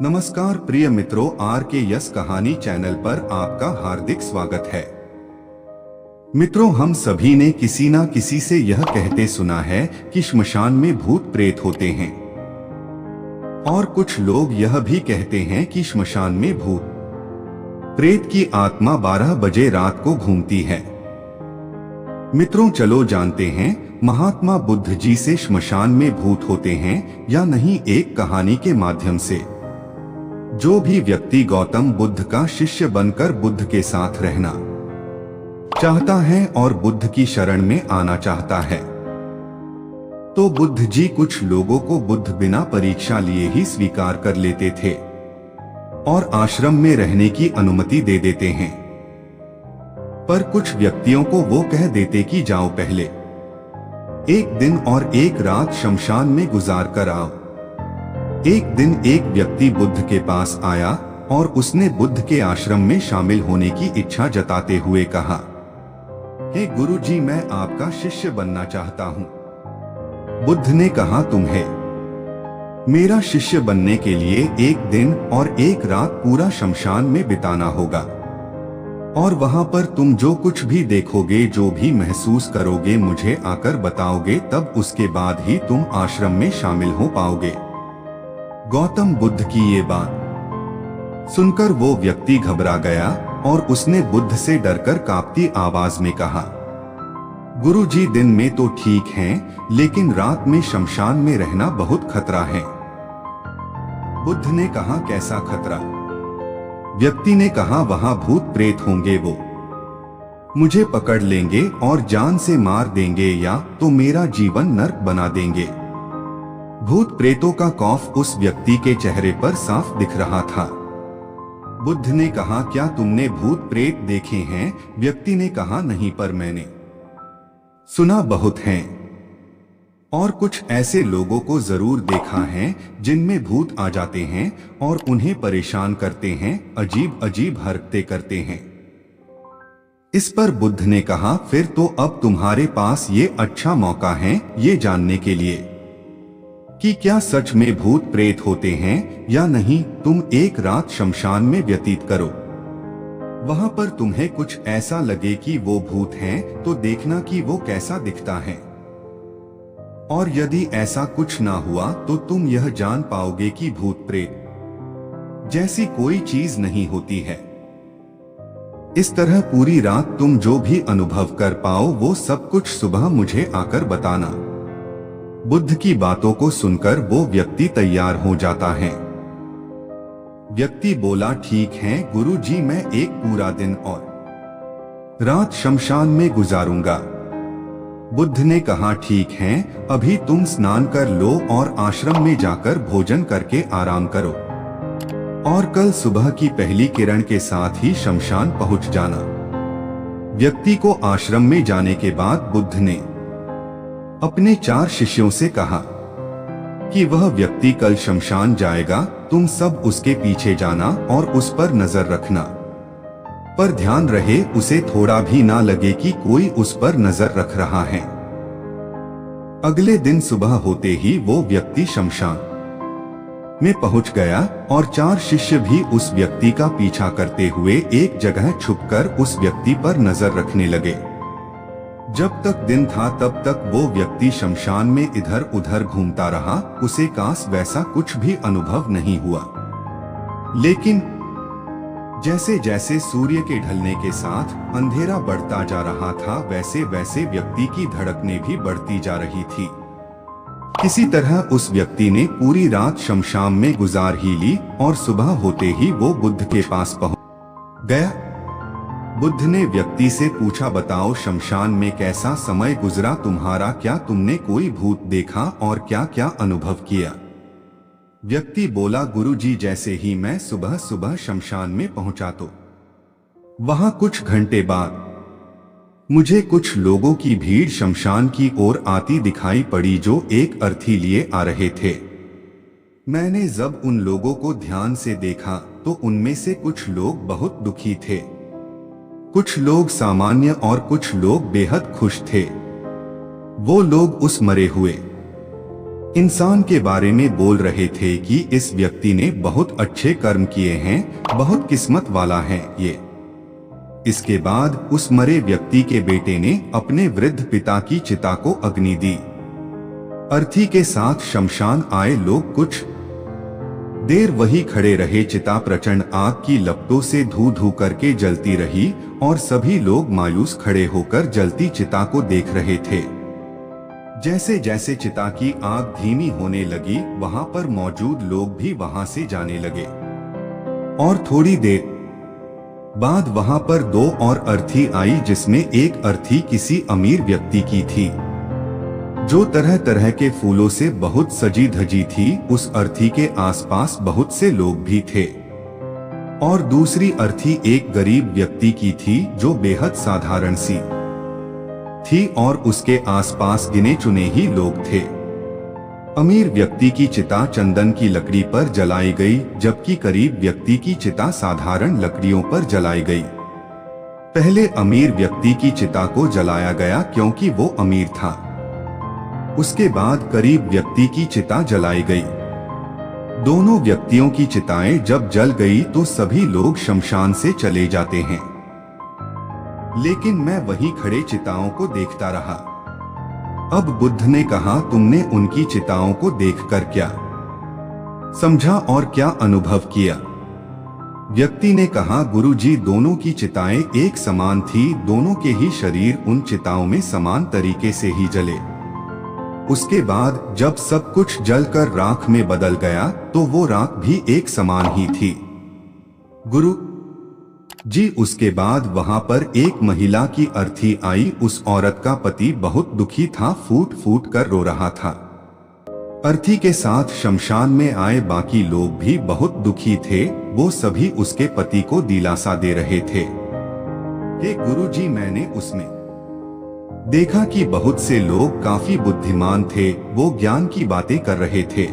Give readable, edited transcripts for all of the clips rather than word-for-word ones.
नमस्कार प्रिय मित्रों, आर के यस कहानी चैनल पर आपका हार्दिक स्वागत है। मित्रों, हम सभी ने किसी ना किसी से यह कहते सुना है कि श्मशान में भूत प्रेत होते हैं, और कुछ लोग यह भी कहते हैं कि श्मशान में भूत प्रेत की आत्मा 12 बजे रात को घूमती है। मित्रों, चलो जानते हैं महात्मा बुद्ध जी से श्मशान में भूत होते हैं या नहीं, एक कहानी के माध्यम से। जो भी व्यक्ति गौतम बुद्ध का शिष्य बनकर बुद्ध के साथ रहना चाहता है और बुद्ध की शरण में आना चाहता है, तो बुद्ध जी कुछ लोगों को बुद्ध बिना परीक्षा लिए ही स्वीकार कर लेते थे और आश्रम में रहने की अनुमति दे देते हैं। पर कुछ व्यक्तियों को वो कह देते कि जाओ, पहले एक दिन और एक रात शमशान में गुजार कर आओ। एक दिन एक व्यक्ति बुद्ध के पास आया और उसने बुद्ध के आश्रम में शामिल होने की इच्छा जताते हुए कहा, हे गुरु जी, मैं आपका शिष्य बनना चाहता हूँ। बुद्ध ने कहा, तुम्हें मेरा शिष्य बनने के लिए एक दिन और एक रात पूरा शमशान में बिताना होगा, और वहां पर तुम जो कुछ भी देखोगे, जो भी महसूस करोगे, मुझे आकर बताओगे, तब उसके बाद ही तुम आश्रम में शामिल हो पाओगे। गौतम बुद्ध की ये बात सुनकर वो व्यक्ति घबरा गया और उसने बुद्ध से डरकर कांपती आवाज में कहा, गुरु जी, दिन में तो ठीक हैं, लेकिन रात में शमशान में रहना बहुत खतरा है। बुद्ध ने कहा, कैसा खतरा? व्यक्ति ने कहा, वहां भूत प्रेत होंगे, वो मुझे पकड़ लेंगे और जान से मार देंगे या तो मेरा जीवन नर्क बना देंगे। भूत प्रेतों का खौफ उस व्यक्ति के चेहरे पर साफ दिख रहा था। बुद्ध ने कहा, क्या तुमने भूत प्रेत देखे हैं? व्यक्ति ने कहा, नहीं, पर मैंने सुना बहुत हैं, और कुछ ऐसे लोगों को जरूर देखा है जिनमें भूत आ जाते हैं और उन्हें परेशान करते हैं, अजीब अजीब हरकतें करते हैं। इस पर बुद्ध ने कहा, फिर तो अब तुम्हारे पास ये अच्छा मौका है ये जानने के लिए कि क्या सच में भूत प्रेत होते हैं या नहीं। तुम एक रात शमशान में व्यतीत करो, वहां पर तुम्हें कुछ ऐसा लगे कि वो भूत हैं, तो देखना कि वो कैसा दिखता है, और यदि ऐसा कुछ ना हुआ तो तुम यह जान पाओगे कि भूत प्रेत जैसी कोई चीज नहीं होती है। इस तरह पूरी रात तुम जो भी अनुभव कर पाओ, वो सब कुछ सुबह मुझे आकर बताना। बुद्ध की बातों को सुनकर वो व्यक्ति तैयार हो जाता है। व्यक्ति बोला, ठीक है गुरु जी, मैं एक पूरा दिन और रात शमशान में गुजारूंगा। बुद्ध ने कहा, ठीक है, अभी तुम स्नान कर लो और आश्रम में जाकर भोजन करके आराम करो, और कल सुबह की पहली किरण के साथ ही शमशान पहुंच जाना। व्यक्ति को आश्रम में जाने के बाद बुद्ध ने अपने 4 शिष्यों से कहा कि वह व्यक्ति कल शमशान जाएगा, तुम सब उसके पीछे जाना और उस पर नजर रखना, पर ध्यान रहे उसे थोड़ा भी ना लगे कि कोई उस पर नजर रख रहा है। अगले दिन सुबह होते ही वो व्यक्ति शमशान में पहुंच गया और 4 शिष्य भी उस व्यक्ति का पीछा करते हुए एक जगह छुपकर उस व्यक्ति पर नजर रखने लगे। जब तक दिन था तब तक वो व्यक्ति शमशान में इधर उधर घूमता रहा, उसे काश वैसा कुछ भी अनुभव नहीं हुआ। लेकिन जैसे जैसे सूर्य के ढलने के साथ अंधेरा बढ़ता जा रहा था, वैसे वैसे व्यक्ति की धड़कनें भी बढ़ती जा रही थी। किसी तरह उस व्यक्ति ने पूरी रात शमशान में गुजार ही ली और सुबह होते ही वो बुद्ध के पास पहुंच गया। बुद्ध ने व्यक्ति से पूछा, बताओ शमशान में कैसा समय गुजरा तुम्हारा? क्या तुमने कोई भूत देखा और क्या क्या अनुभव किया? व्यक्ति बोला, गुरु जी, जैसे ही मैं सुबह सुबह शमशान में पहुंचा तो वहां कुछ घंटे बाद मुझे कुछ लोगों की भीड़ शमशान की ओर आती दिखाई पड़ी जो एक अर्थी लिए आ रहे थे। मैंने जब उन लोगों को ध्यान से देखा तो उनमें से कुछ लोग बहुत दुखी थे, कुछ लोग सामान्य और कुछ लोग बेहद खुश थे। वो लोग उस मरे हुए इंसान के बारे में बोल रहे थे कि इस व्यक्ति ने बहुत अच्छे कर्म किए हैं, बहुत किस्मत वाला है ये। इसके बाद उस मरे व्यक्ति के बेटे ने अपने वृद्ध पिता की चिता को अग्नि दी। अर्थी के साथ शमशान आए लोग कुछ देर वही खड़े रहे। चिता प्रचंड आग की लपटों से धू धू करके जलती रही और सभी लोग मायूस खड़े होकर जलती चिता को देख रहे थे। जैसे जैसे चिता की आग धीमी होने लगी, वहां पर मौजूद लोग भी वहां से जाने लगे और थोड़ी देर बाद वहां पर दो और अर्थी आई, जिसमें एक अर्थी किसी अमीर व्यक्ति की थी जो तरह तरह के फूलों से बहुत सजी धजी थी। उस अर्थी के आसपास बहुत से लोग भी थे और दूसरी अर्थी एक गरीब व्यक्ति की थी जो बेहद साधारण सी थी और उसके आसपास गिने चुने ही लोग थे। अमीर व्यक्ति की चिता चंदन की लकड़ी पर जलाई गई, जबकि गरीब व्यक्ति की चिता साधारण लकड़ियों पर जलाई गई। पहले अमीर व्यक्ति की चिता को जलाया गया क्योंकि वो अमीर था। उसके बाद गरीब व्यक्ति की चिता जलाई गई। दोनों व्यक्तियों की चिताएं जब जल गई तो सभी लोग शमशान से चले जाते हैं, लेकिन मैं वहीं खड़े चिताओं को देखता रहा। अब बुद्ध ने कहा, तुमने उनकी चिताओं को देखकर क्या समझा और क्या अनुभव किया? व्यक्ति ने कहा, गुरुजी, दोनों की चिताएं एक समान थी, दोनों के ही शरीर उन चिताओं में समान तरीके से ही जले। उसके बाद जब सब कुछ जलकर राख में बदल गया तो वो राख भी एक समान ही थी। गुरु जी, उसके बाद वहां पर एक महिला की अर्थी आई। उस औरत का पति बहुत दुखी था, फूट फूट कर रो रहा था। अर्थी के साथ शमशान में आए बाकी लोग भी बहुत दुखी थे, वो सभी उसके पति को दिलासा दे रहे थे। हे गुरुजी, मैंने उसमें देखा कि बहुत से लोग काफी बुद्धिमान थे, वो ज्ञान की बातें कर रहे थे।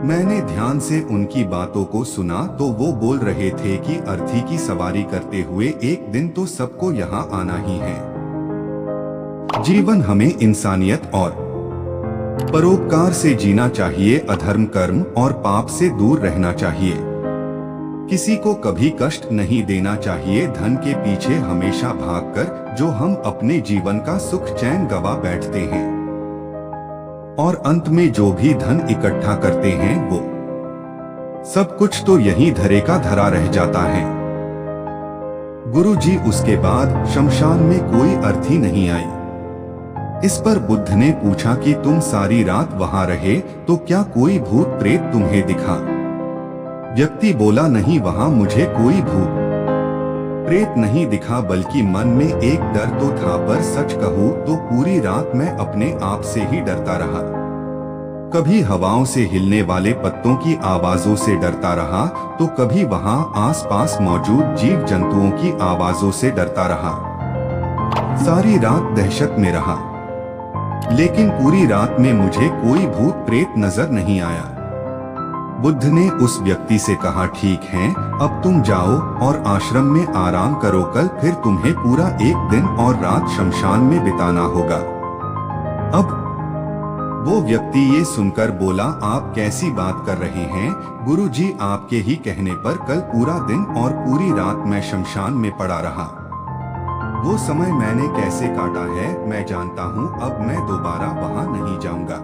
मैंने ध्यान से उनकी बातों को सुना तो वो बोल रहे थे कि अर्थी की सवारी करते हुए एक दिन तो सबको यहाँ आना ही है। जीवन हमें इंसानियत और परोपकार से जीना चाहिए, अधर्म, कर्म और पाप से दूर रहना चाहिए। किसी को कभी कष्ट नहीं देना चाहिए। धन के पीछे हमेशा भागकर जो हम अपने जीवन का सुख चैन गवा बैठते हैं और अंत में जो भी धन इकट्ठा करते हैं वो सब कुछ तो यहीं धरे का धरा रह जाता है। गुरुजी, उसके बाद शमशान में कोई अर्थी नहीं आई। इस पर बुद्ध ने पूछा कि तुम सारी रात वहां रहे तो क्या कोई भूत प्रेत तुम्हें दिखा? व्यक्ति बोला, नहीं, वहां मुझे कोई भूत प्रेत नहीं दिखा, बल्कि मन में एक डर तो था, पर सच कहूं तो पूरी रात मैं अपने आप से ही डरता रहा। कभी हवाओं से हिलने वाले पत्तों की आवाजों से डरता रहा तो कभी वहां आसपास मौजूद जीव जंतुओं की आवाजों से डरता रहा। सारी रात दहशत में रहा, लेकिन पूरी रात में मुझे कोई भूत प्रेत नजर नहीं आया। बुद्ध ने उस व्यक्ति से कहा, ठीक है, अब तुम जाओ और आश्रम में आराम करो, कल फिर तुम्हें पूरा एक दिन और रात शमशान में बिताना होगा। अब वो व्यक्ति ये सुनकर बोला, आप कैसी बात कर रहे हैं गुरुजी? आपके ही कहने पर कल पूरा दिन और पूरी रात मैं शमशान में पड़ा रहा। वो समय मैंने कैसे काटा है मैं जानता हूँ, अब मैं दोबारा वहां नहीं जाऊंगा।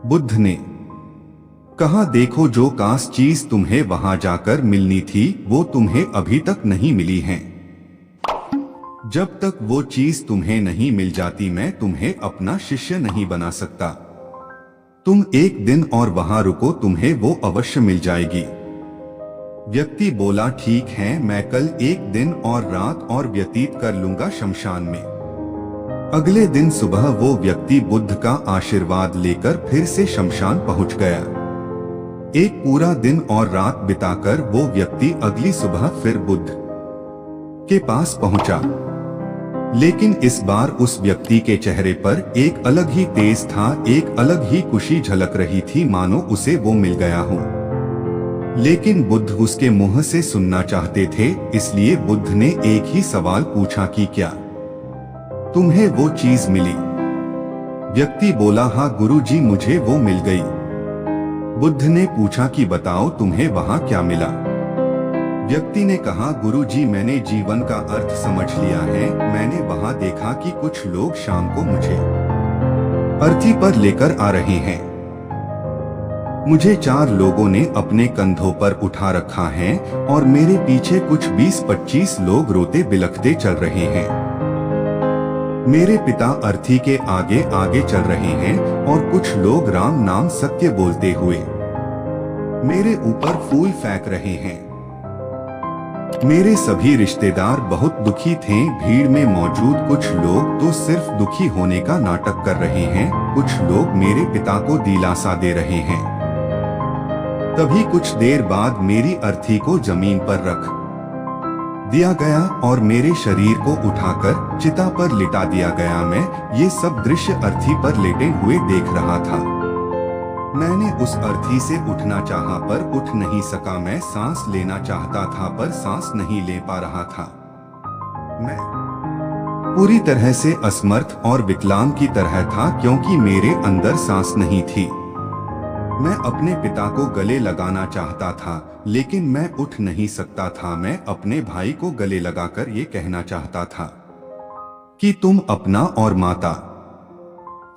बुद्ध ने कहा, देखो, जो काश चीज तुम्हें वहां जाकर मिलनी थी वो तुम्हें अभी तक नहीं मिली है। जब तक वो चीज तुम्हें नहीं मिल जाती मैं तुम्हें अपना शिष्य नहीं बना सकता। तुम एक दिन और वहां रुको, तुम्हें वो अवश्य मिल जाएगी। व्यक्ति बोला, ठीक है, मैं कल एक दिन और रात और व्यतीत कर लूंगा शमशान में। अगले दिन सुबह वो व्यक्ति बुद्ध का आशीर्वाद लेकर फिर से शमशान पहुंच गया। एक पूरा दिन और रात बिताकर वो व्यक्ति अगली सुबह फिर बुद्ध के पास पहुंचा, लेकिन इस बार उस व्यक्ति के चेहरे पर एक अलग ही तेज था, एक अलग ही खुशी झलक रही थी, मानो उसे वो मिल गया हो। लेकिन बुद्ध उसके मुंह से सुनना चाहते थे, इसलिए बुद्ध ने एक ही सवाल पूछा कि क्या तुम्हें वो चीज मिली व्यक्ति बोला, हाँ गुरुजी, मुझे वो मिल गई। बुद्ध ने पूछा कि बताओ तुम्हें वहां क्या मिला। व्यक्ति ने कहा, गुरुजी, मैंने जीवन का अर्थ समझ लिया है। मैंने वहां देखा कि कुछ लोग शाम को मुझे अर्थी पर लेकर आ रहे हैं। मुझे 4 लोगों ने अपने कंधों पर उठा रखा है और मेरे पीछे कुछ 20-25 लोग रोते बिलखते चल रहे हैं। मेरे पिता अर्थी के आगे आगे चल रहे हैं और कुछ लोग राम नाम सत्य बोलते हुए मेरे ऊपर फूल फेंक रहे हैं। मेरे सभी रिश्तेदार बहुत दुखी थे। भीड़ में मौजूद कुछ लोग तो सिर्फ दुखी होने का नाटक कर रहे हैं, कुछ लोग मेरे पिता को दिलासा दे रहे हैं। तभी कुछ देर बाद मेरी अर्थी को जमीन पर रख दिया गया और मेरे शरीर को उठाकर चिता पर लिटा दिया गया। मैं ये सब दृश्य अर्थी पर लेटे हुए देख रहा था। मैंने उस अर्थी से उठना चाहा पर उठ नहीं सका। मैं सांस लेना चाहता था पर सांस नहीं ले पा रहा था। मैं पूरी तरह से असमर्थ और विकलांग की तरह था क्योंकि मेरे अंदर सांस नहीं थी। मैं अपने पिता को गले लगाना चाहता था लेकिन मैं उठ नहीं सकता था। मैं अपने भाई को गले लगाकर ये कहना चाहता था कि तुम अपना और माता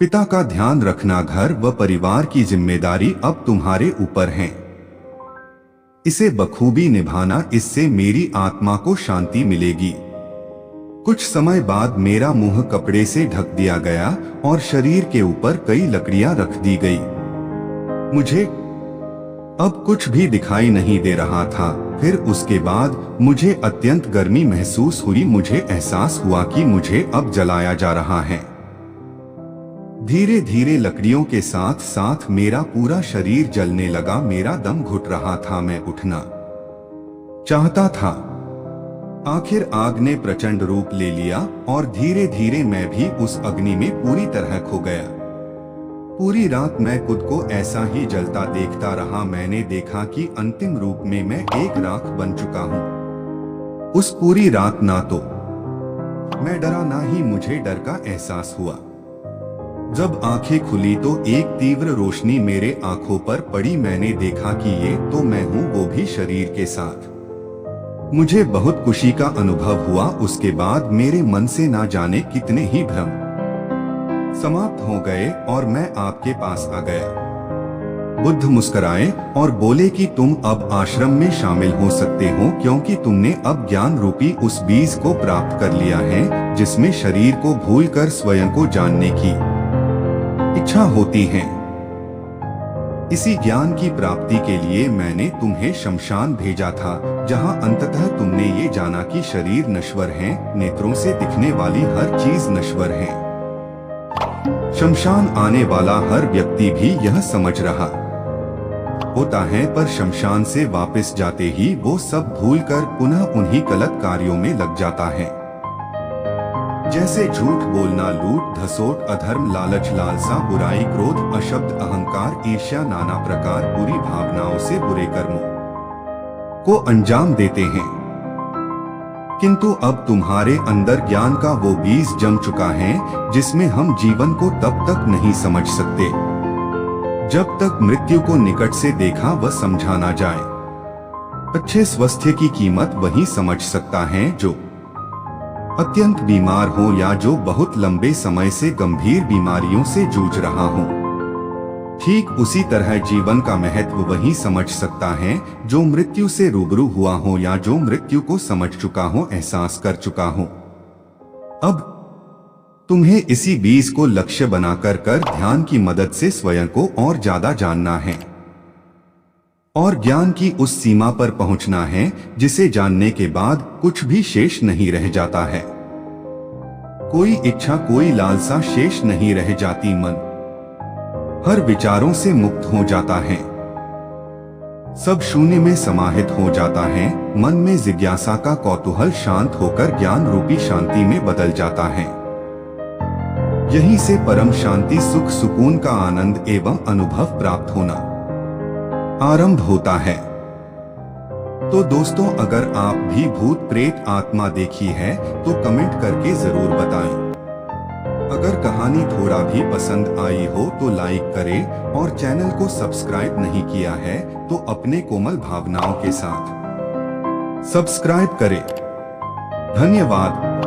पिता का ध्यान रखना। घर व परिवार की जिम्मेदारी अब तुम्हारे ऊपर है। इसे बखूबी निभाना, इससे मेरी आत्मा को शांति मिलेगी। कुछ समय बाद मेरा मुंह कपड़े से ढक दिया गया और शरीर के ऊपर कई लकड़ियां रख दी गई। मुझे अब कुछ भी दिखाई नहीं दे रहा था। फिर उसके बाद मुझे अत्यंत गर्मी महसूस हुई। मुझे एहसास हुआ कि मुझे अब जलाया जा रहा है। धीरे धीरे लकड़ियों के साथ साथ मेरा पूरा शरीर जलने लगा। मेरा दम घुट रहा था। मैं उठना चाहता था। आखिर आग ने प्रचंड रूप ले लिया और धीरे धीरे मैं भी उस अग्नि में पूरी तरह खो गया। पूरी रात मैं खुद को ऐसा ही जलता देखता रहा। मैंने देखा कि अंतिम रूप में मैं एक राख बन चुका हूँ। उस पूरी रात ना तो मैं डरा ना ही मुझे डर का एहसास हुआ। जब आंखें खुली तो एक तीव्र रोशनी मेरे आंखों पर पड़ी। मैंने देखा कि ये तो मैं हूँ, वो भी शरीर के साथ। मुझे बहुत खुशी का अनुभव हुआ। उसके बाद मेरे मन से ना जाने कितने ही भ्रम समाप्त हो गए और मैं आपके पास आ गया। बुद्ध मुस्कुराए और बोले कि तुम अब आश्रम में शामिल हो सकते हो क्योंकि तुमने अब ज्ञान रूपी उस बीज को प्राप्त कर लिया है जिसमें शरीर को भूलकर स्वयं को जानने की इच्छा होती है। इसी ज्ञान की प्राप्ति के लिए मैंने तुम्हें शमशान भेजा था, जहां अंततः तुमने ये जाना कि शरीर नश्वर है, नेत्रों से दिखने वाली हर चीज नश्वर है। शमशान आने वाला हर व्यक्ति भी यह समझ रहा होता है, पर शमशान से वापस जाते ही वो सब भूलकर पुनः उन्हीं गलत कार्यों में लग जाता है, जैसे झूठ बोलना, लूट धसोट, अधर्म, लालच, लालसा, बुराई, क्रोध, अशब्द, अहंकार, ईर्ष्या, नाना प्रकार बुरी भावनाओं से बुरे कर्मों को अंजाम देते हैं। किंतु अब तुम्हारे अंदर ज्ञान का वो बीज जम चुका है जिसमें हम जीवन को तब तक नहीं समझ सकते जब तक मृत्यु को निकट से देखा व समझा ना जाए। अच्छे स्वास्थ्य की कीमत वही समझ सकता है जो अत्यंत बीमार हो या जो बहुत लंबे समय से गंभीर बीमारियों से जूझ रहा हो। ठीक उसी तरह जीवन का महत्व वही समझ सकता है जो मृत्यु से रूबरू हुआ हो या जो मृत्यु को समझ चुका हो, एहसास कर चुका हो। अब तुम्हें इसी बीज को लक्ष्य बनाकर कर ध्यान की मदद से स्वयं को और ज्यादा जानना है और ज्ञान की उस सीमा पर पहुंचना है जिसे जानने के बाद कुछ भी शेष नहीं रह जाता है। कोई इच्छा, कोई लालसा शेष नहीं रह जाती। मन हर विचारों से मुक्त हो जाता है। सब शून्य में समाहित हो जाता है। मन में जिज्ञासा का कौतूहल शांत होकर ज्ञान रूपी शांति में बदल जाता है। यहीं से परम शांति, सुख, सुकून का आनंद एवं अनुभव प्राप्त होना आरंभ होता है। तो दोस्तों, अगर आप भी भूत प्रेत आत्मा देखी है तो कमेंट करके जरूर बताएं। अगर कहानी थोड़ा भी पसंद आई हो तो लाइक करें और चैनल को सब्सक्राइब नहीं किया है तो अपने कोमल भावनाओं के साथ सब्सक्राइब करें। धन्यवाद।